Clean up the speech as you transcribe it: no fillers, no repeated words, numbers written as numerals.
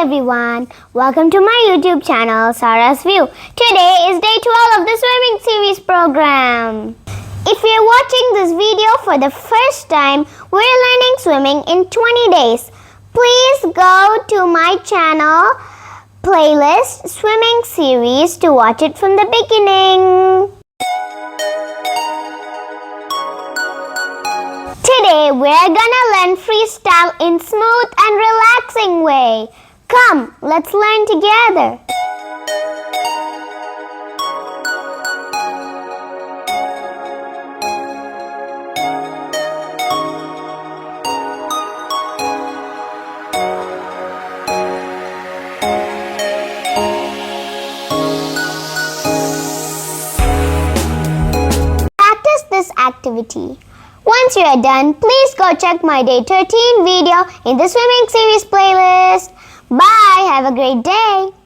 everyone, welcome to my YouTube channel Sarah's View. Today is day 12 of the swimming series program. If you're watching this video for the first time, we're learning swimming in 20 days. Please go to my channel playlist swimming series to watch it from the beginning. Today we're gonna learn freestyle in smooth and relaxing way. Come, let's learn together. Practice this activity. Once you are done, please go check my day 13 video in the swimming series playlist. Bye, have a great day.